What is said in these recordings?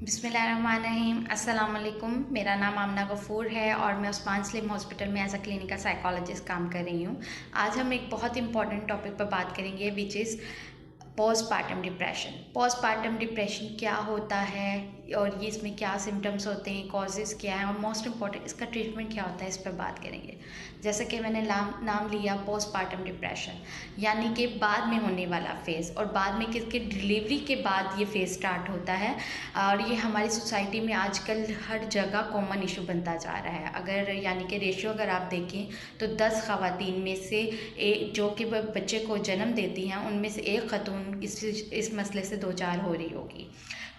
बिस्मिल्लाहिर्रहमानिर्रहीम। अस्सलाम वालेकुम। मेरा नाम आमना गफ़ूर है और मैं उस्मान स्लिम हॉस्पिटल में एज अ क्लिनिकल साइकोलॉजिस्ट काम कर रही हूँ। आज हम एक बहुत इंपॉर्टेंट टॉपिक पर बात करेंगे which is postpartum depression. Postpartum depression क्या होता है और ये इसमें क्या सिम्टम्स होते हैं, कॉजेज़ क्या हैं और मोस्ट इम्पॉर्टेंट इसका ट्रीटमेंट क्या होता है, इस पर बात करेंगे। जैसे कि मैंने नाम लिया पोस्टपार्टम डिप्रेशन, यानी कि बाद में होने वाला फेज़, और बाद में किसके डिलीवरी के बाद ये फेज़ स्टार्ट होता है। और ये हमारी सोसाइटी में आजकल हर जगह कॉमन इशू बनता जा रहा है। अगर यानी कि रेशियो अगर आप देखें तो 10 ख़वातीन में से जो कि बच्चे को जन्म देती हैं उनमें से एक ख़तून इस मसले से दो चार हो रही होगी।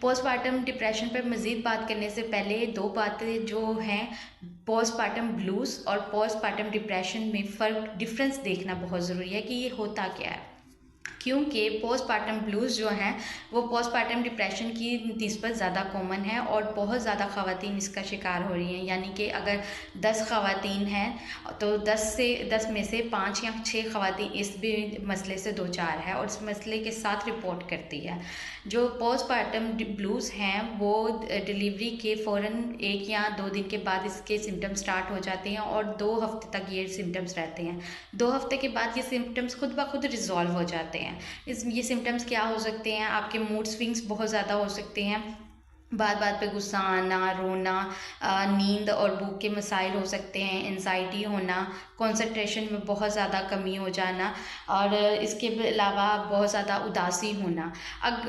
पोस्टपार्टम डिप्रेशन पर मज़ीद बात करने से पहले दो बातें जो हैं, पोस्टपार्टम ब्लूज़ और पोस्टपार्टम डिप्रेशन में डिफरेंस देखना बहुत ज़रूरी है कि ये होता क्या है। क्योंकि पोस्टपार्टम ब्लूज़ जो हैं वो पोस्टपार्टम डिप्रेशन की निस्बत ज़्यादा कॉमन है और बहुत ज़्यादा ख़वातीन इसका शिकार हो रही हैं। यानी कि अगर 10 ख़वातीन हैं तो 10 में से 5 या 6 ख़वातीन इस भी मसले से दो चार है और इस मसले के साथ रिपोर्ट करती है। जो पोस्टपार्टम ब्लूज़ हैं वो डिलीवरी के फ़ौरन 1 या 2 दिन के बाद इसके सिम्टम्स स्टार्ट हो जाते हैं और 2 हफ्ते तक ये सिम्टम्स रहते हैं। 2 हफ्ते के बाद ये सिम्टम्स खुद ब खुद रिजॉल्व हो जाते हैं। ये सिम्टम्स क्या हो सकते हैं? आपके मूड स्विंग्स बहुत ज़्यादा हो सकते हैं, बात बात पे गुस्सा आना, रोना, नींद और भूख के मसाइल हो सकते हैं, एंजाइटी होना, कंसंट्रेशन में बहुत ज़्यादा कमी हो जाना और इसके अलावा बहुत ज़्यादा उदासी होना।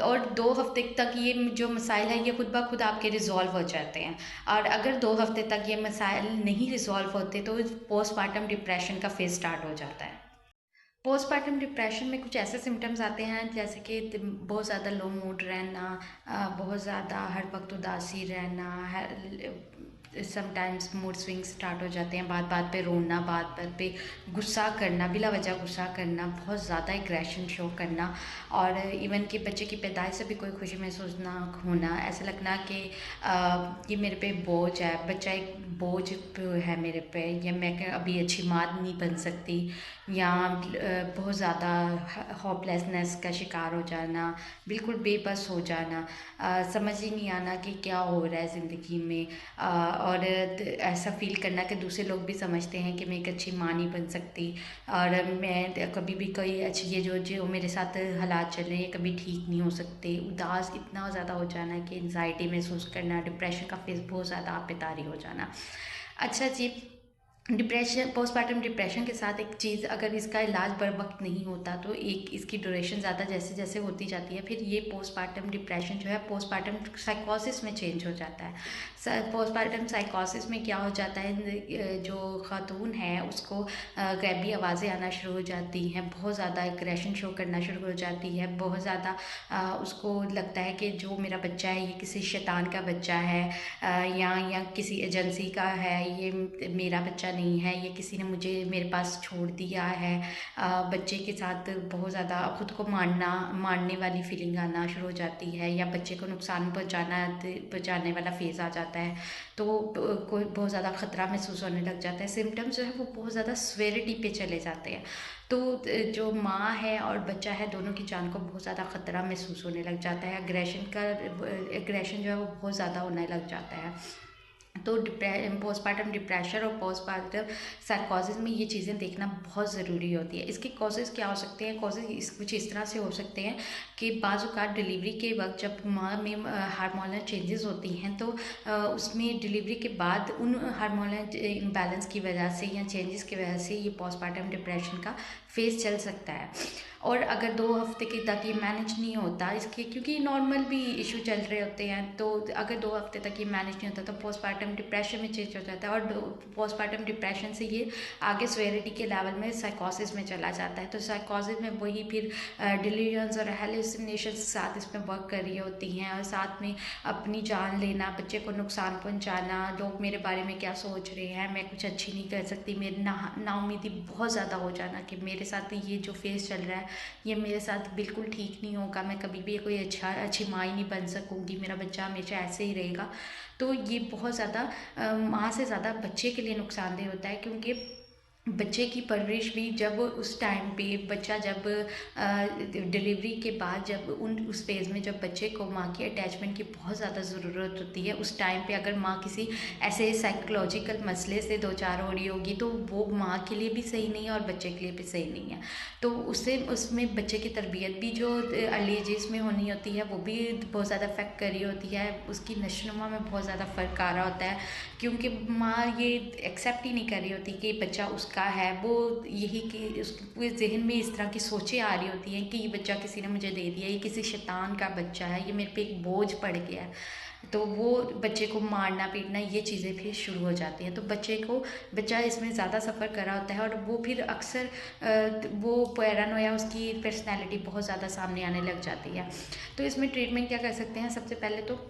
और 2 हफ्ते तक ये जो मसाइल है ये खुद ब खुद आपके रिजॉल्व हो जाते हैं। और अगर 2 हफ्ते तक ये मसाइल नहीं रिजॉल्व होते तो पोस्टपार्टम डिप्रेशन का फेज़ स्टार्ट हो जाता है। पोस्टपार्टम डिप्रेशन में कुछ ऐसे सिम्टम्स आते हैं जैसे कि बहुत ज़्यादा लो मूड रहना, बहुत ज़्यादा हर वक्त उदासी रहना, समटाइम्स मूड स्विंग स्टार्ट हो जाते हैं, बात बात पे रोना, बात बात पे गुस्सा करना, बिला वजह गुस्सा करना, बहुत ज़्यादा एग्रेशन शो करना और इवन कि बच्चे की पैदाइश से भी कोई खुशी महसूस ना होना, ऐसा लगना कि ये मेरे पे बोझ है, बच्चा एक बोझ है मेरे पे, या मैं अभी अच्छी माँ नहीं बन सकती, या बहुत ज़्यादा होपलेसनेस का शिकार हो जाना, बिल्कुल बेबस हो जाना, समझ ही नहीं आना कि क्या हो रहा है ज़िंदगी में, और ऐसा फील करना कि दूसरे लोग भी समझते हैं कि मैं एक अच्छी माँ नहीं बन सकती और मैं कभी भी कोई अच्छी ये जो जो मेरे साथ हालात चल रहे हैं कभी ठीक नहीं हो सकते। उदास इतना ज़्यादा हो जाना कि एंजाइटी महसूस करना, डिप्रेशन का फेस बहुत ज़्यादा आपत्तिदारी हो जाना। अच्छा जी, डिप्रेशन, पोस्टपार्टम डिप्रेशन के साथ एक चीज़, अगर इसका इलाज बर वक्त नहीं होता तो एक इसकी ड्यूरेशन ज़्यादा जैसे जैसे होती जाती है, फिर ये पोस्टपार्टम डिप्रेशन जो है पोस्टपार्टम साइकोसिस में चेंज हो जाता है। पोस्टपार्टम साइकोसिस में क्या हो जाता है, जो खातून है उसको गैबी आवाज़ें आना शुरू हो जाती हैं, बहुत ज़्यादा एग्रेशन शो करना शुरू हो जाती है, बहुत ज़्यादा उसको लगता है कि जो मेरा बच्चा है ये किसी शैतान का बच्चा है, या किसी एजेंसी का है, ये मेरा बच्चा नहीं है, ये किसी ने मुझे मेरे पास छोड़ दिया है। बच्चे के साथ बहुत ज़्यादा खुद को मारने वाली फीलिंग आना शुरू हो जाती है, या बच्चे को नुकसान पहुंचाने वाला फेज़ आ जाता है, तो कोई बहुत ज़्यादा ख़तरा महसूस होने लग जाता है। सिम्टम्स जो है वो बहुत ज़्यादा स्वेरिटी पे चले जाते हैं, तो जो माँ है और बच्चा है दोनों की जान को बहुत ज़्यादा ख़तरा महसूस होने लग जाता है। एग्रेशन जो है वो बहुत ज़्यादा होने लग जाता है। तो पोस्टपार्टम डिप्रेशन और पोस्टपार्टम साइकोसिस में ये चीज़ें देखना बहुत ज़रूरी होती है। इसके कॉजेज़ क्या हो सकते हैं? कॉजेज़ कुछ इस तरह से हो सकते हैं कि बाज़-औक़ात डिलीवरी के वक्त जब माँ में हार्मोनल चेंजेस होती हैं तो उसमें डिलीवरी के बाद उन हार्मोनल इम्बैलेंस की वजह से या चेंजेस की वजह से ये पोस्टपार्टम डिप्रेशन का फेज़ चल सकता है। और अगर 2 हफ्ते के तक ये मैनेज नहीं होता, इसके क्योंकि नॉर्मल भी इशू चल रहे होते हैं, तो अगर 2 हफ्ते तक ये मैनेज नहीं होता तो पोस्टपार्टम डिप्रेशन में चेंज हो जाता है और पोस्टपार्टम डिप्रेशन से ये आगे सेवेरिटी के लेवल में साइकोसिस में चला जाता है। तो साइकोसिस में वही फिर डिलीजन्स और हेलुसिनेशंस साथ इसमें वर्क कर रही होती हैं और साथ में अपनी जान लेना, बच्चे को नुकसान पहुँचाना, लोग मेरे बारे में क्या सोच रहे हैं, मैं कुछ अच्छी नहीं कर सकती, मेरी नाउम्मीदी बहुत ज़्यादा हो जाना कि मेरे साथ ये जो फेज़ चल रहा है ये मेरे साथ बिल्कुल ठीक नहीं होगा, मैं कभी भी कोई अच्छी माँ ही नहीं बन सकूँगी, मेरा बच्चा हमेशा ऐसे ही रहेगा। तो ये बहुत ज़्यादा माँ से ज़्यादा बच्चे के लिए नुकसानदेह होता है, क्योंकि बच्चे की परवरिश भी जब उस टाइम पे बच्चा जब डिलीवरी के बाद जब उस फेज़ में जब बच्चे को माँ की अटैचमेंट की बहुत ज़्यादा ज़रूरत होती है, उस टाइम पे अगर माँ किसी ऐसे साइकोलॉजिकल मसले से दो चार हो रही होगी तो वो माँ के लिए भी सही नहीं है और बच्चे के लिए भी सही नहीं है। तो उससे उसमें बच्चे की तरबियत भी जो अर्ली एजेस में होनी होती है वो भी बहुत ज़्यादा अफेक्ट कर रही होती है, उसकी नशोनुमा में बहुत ज़्यादा फ़र्क आ रहा होता है, क्योंकि माँ ये एक्सेप्ट ही नहीं कर रही होती कि बच्चा उसका है। वो यही कि उसके जहन में इस तरह की सोचें आ रही होती हैं कि ये बच्चा किसी ने मुझे दे दिया, ये किसी शैतान का बच्चा है, ये मेरे पे एक बोझ पड़ गया है। तो वो बच्चे को मारना पीटना ये चीज़ें फिर शुरू हो जाती हैं। तो बच्चा इसमें ज़्यादा सफ़र कर रहा होता है और वो फिर अक्सर वो पैरानोया उसकी पर्सनैलिटी बहुत ज़्यादा सामने आने लग जाती है। तो इसमें ट्रीटमेंट क्या कर सकते हैं? सबसे पहले तो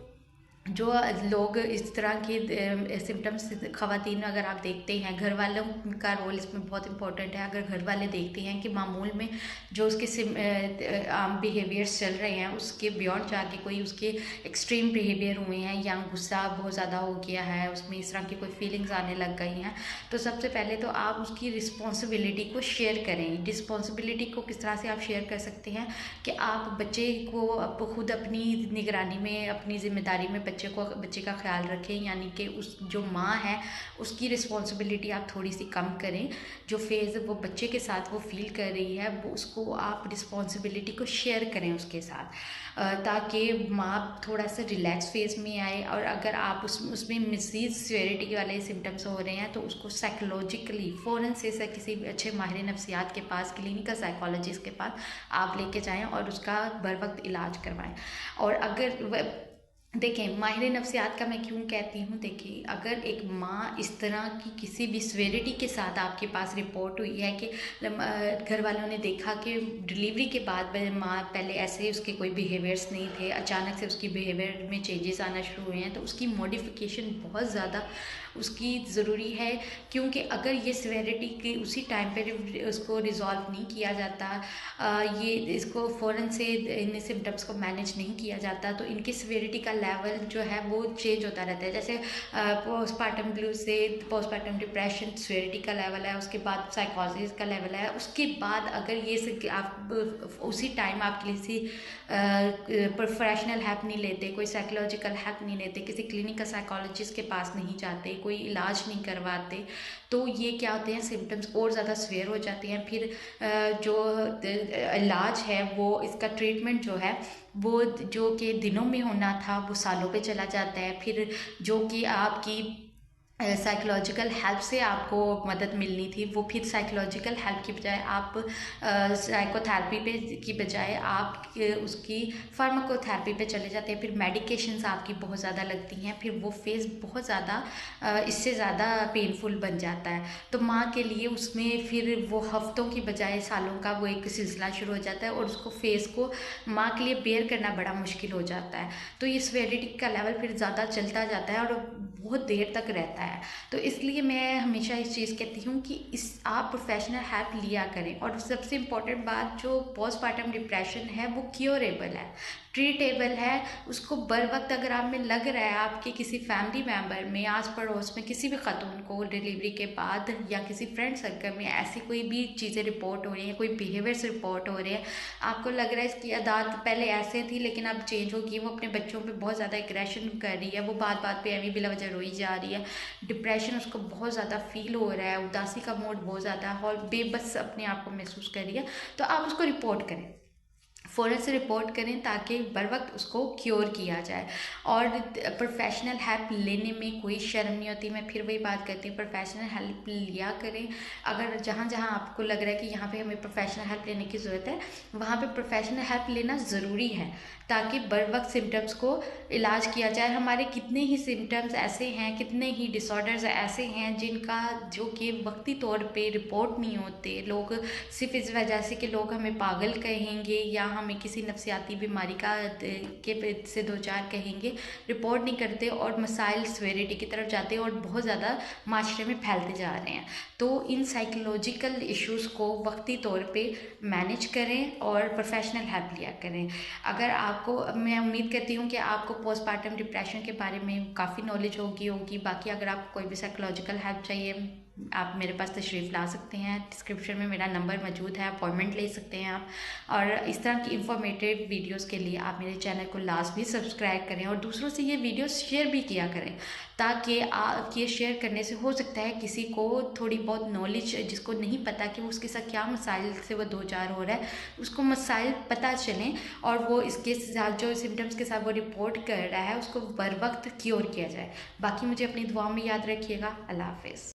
जो लोग इस तरह के सिम्टम्स ख़वातीन अगर आप देखते हैं, घर वालों का रोल इसमें बहुत इंपॉर्टेंट है। अगर घर वाले देखते हैं कि मामूल में जो उसके आम बिहेवियर्स चल रहे हैं उसके बियॉन्ड जाके कोई उसके एक्सट्रीम बिहेवियर हुए हैं या गुस्सा बहुत ज़्यादा हो गया है, उसमें इस तरह की कोई फीलिंग्स आने लग गई हैं, तो सबसे पहले तो आप उसकी रिस्पॉन्सिबिलिटी को शेयर करें। रिस्पॉन्सिबिलिटी को किस तरह से आप शेयर कर सकते हैं कि आप बच्चे को खुद अपनी निगरानी में, अपनी ज़िम्मेदारी में बच्चे का ख्याल रखें, यानी कि उस जो माँ है उसकी रिस्पॉन्सिबिलिटी आप थोड़ी सी कम करें। जो फेज़ वो बच्चे के साथ वो फील कर रही है वो उसको आप रिस्पॉन्सिबिलिटी को शेयर करें उसके साथ, ताकि माँ थोड़ा सा रिलैक्स फेज़ में आए। और अगर आप उसमें मज़ीद सीवियरिटी वाले सिम्टम्स हो रहे हैं तो उसको साइकोलॉजिकली फ़ौरन से किसी अच्छे माहिर नफ्सियात के पास, क्लिनिकल साइकोलॉजिस्ट के पास आप लेके जाएं और उसका बर वक्त इलाज करवाएं। और अगर देखें, माहिर नफ्सियात का मैं क्यों कहती हूँ, देखिए अगर एक माँ इस तरह की किसी भी सीवियरिटी के साथ आपके पास रिपोर्ट हुई है कि घर वालों ने देखा कि डिलीवरी के बाद माँ पहले ऐसे उसके कोई बिहेवियर्स नहीं थे, अचानक से उसकी बिहेवियर में चेंजेस आना शुरू हुए हैं, तो उसकी मॉडिफिकेशन बहुत ज़्यादा उसकी ज़रूरी है। क्योंकि अगर ये सीवियरिटी के उसी टाइम पे उसको रिज़ॉल्व नहीं किया जाता, ये इसको फ़ौरन से इन सिम्टम्स को मैनेज नहीं किया जाता, तो इनकी सीवियरिटी का लेवल जो है वो चेंज होता रहता है। जैसे पोस्टपार्टम ब्लूज से पोस्टपार्टम डिप्रेशन सीवियरिटी का लेवल है, उसके बाद साइकोसिस का लेवल है, उसके बाद अगर ये आप उसी टाइम आप किसी प्रोफेशनल हेल्प नहीं लेते, कोई साइकोलॉजिकल हेल्प नहीं लेते, किसी क्लिनिकल साइकोलॉजिस्ट के पास नहीं जाते, कोई इलाज नहीं करवाते, तो ये क्या होते हैं, सिम्टम्स और ज़्यादा सीवियर हो जाते हैं। फिर जो इलाज है वो इसका ट्रीटमेंट जो है वो जो कि दिनों में होना था वो सालों पे चला जाता है। फिर जो कि आपकी साइकोलॉजिकल हेल्प से आपको मदद मिलनी थी वो फिर साइकोलॉजिकल हेल्प की बजाय आप साइकोथेरेपी पे की बजाय आप उसकी फार्माकोथेरेपी पे चले जाते हैं। फिर मेडिकेशंस आपकी बहुत ज़्यादा लगती हैं, फिर वो फेज़ बहुत ज़्यादा इससे ज़्यादा पेनफुल बन जाता है। तो माँ के लिए उसमें फिर वो हफ्तों की बजाय सालों का वो एक सिलसिला शुरू हो जाता है और उसको फेज़ को माँ के लिए बेयर करना बड़ा मुश्किल हो जाता है। तो ये सीवियरिटी का लेवल फिर ज़्यादा चलता जाता है और बहुत देर तक रहता है। तो इसलिए मैं हमेशा इस चीज़ कहती हूँ कि आप प्रोफेशनल हेल्प लिया करें। और सबसे इम्पॉर्टेंट बात, जो पोस्टपार्टम डिप्रेशन है वो क्योरेबल है, ट्रीटेबल है। उसको बर वक्त अगर आप में लग रहा है, आपके किसी फैमिली मेम्बर में, आस पड़ोस में किसी भी खातून को डिलीवरी के बाद या किसी फ्रेंड सर्कल में ऐसी कोई भी चीज़ें रिपोर्ट हो रही हैं, कोई बिहेवियर्स रिपोर्ट हो रहे हैं, आपको लग रहा है इसकी आदत पहले ऐसे थी लेकिन अब चेंज हो गई, वो अपने बच्चों पे बहुत ज़्यादा एग्रेशन कर रही है, वो बात बात पे एवं बिला वजह रोई जा रही है, डिप्रेशन उसको बहुत ज़्यादा फील हो रहा है, उदासी का मूड बहुत ज़्यादा है और बेबस अपने आप को महसूस कर रही है, तो आप उसको रिपोर्ट करें, फ़ौरन से रिपोर्ट करें ताकि बर वक्त उसको क्योर किया जाए। और प्रोफेशनल हेल्प लेने में कोई शर्म नहीं होती। मैं फिर वही बात करती हूँ, प्रोफेशनल हेल्प लिया करें। अगर जहाँ जहाँ आपको लग रहा है कि यहाँ पे हमें प्रोफेशनल हेल्प लेने की ज़रूरत है, वहाँ पे प्रोफेशनल हेल्प लेना ज़रूरी है ताकि बर वक्त सिम्टम्स को इलाज किया जाए। हमारे कितने ही सिम्टम्स ऐसे हैं, कितने ही डिसऑर्डर्स ऐसे हैं जिनका जो कि वक्ती तौर पे रिपोर्ट नहीं होते। लोग सिर्फ इस वजह से कि लोग हमें पागल कहेंगे या हमें किसी नफ्सियाती बीमारी के से दो चार कहेंगे, रिपोर्ट नहीं करते और मसाइल सीवियरिटी की तरफ जाते हैं और बहुत ज़्यादा माशरे में फैलते जा रहे हैं। तो इन साइकोलॉजिकल इश्यूज़ को वक्ती तौर पे मैनेज करें और प्रोफेशनल हेल्प लिया करें। अगर आपको, मैं उम्मीद करती हूँ कि आपको पोस्टपार्टम डिप्रेशन के बारे में काफ़ी नॉलेज होगी। बाकी अगर आपको कोई भी साइकोलॉजिकल हेल्प चाहिए आप मेरे पास तशरीफ़ ला सकते हैं। डिस्क्रिप्शन में मेरा नंबर मौजूद है, अपॉइंटमेंट ले सकते हैं आप। और इस तरह की इंफॉर्मेटिव वीडियोस के लिए आप मेरे चैनल को लाजमी सब्सक्राइब करें और दूसरों से ये वीडियोस शेयर भी किया करें, ताकि आप ये शेयर करने से हो सकता है किसी को थोड़ी बहुत नॉलेज, जिसको नहीं पता कि वो उसके साथ क्या मसाइल से वो दो चार हो रहा है, उसको मसाइल पता चलें और वो इसके साथ जो सिम्टम्स के साथ वो रिपोर्ट कर रहा है उसको बर वक्त क्योर किया जाए। बाकी मुझे अपनी दुआ में याद रखिएगा। अल्लाह हाफिज़।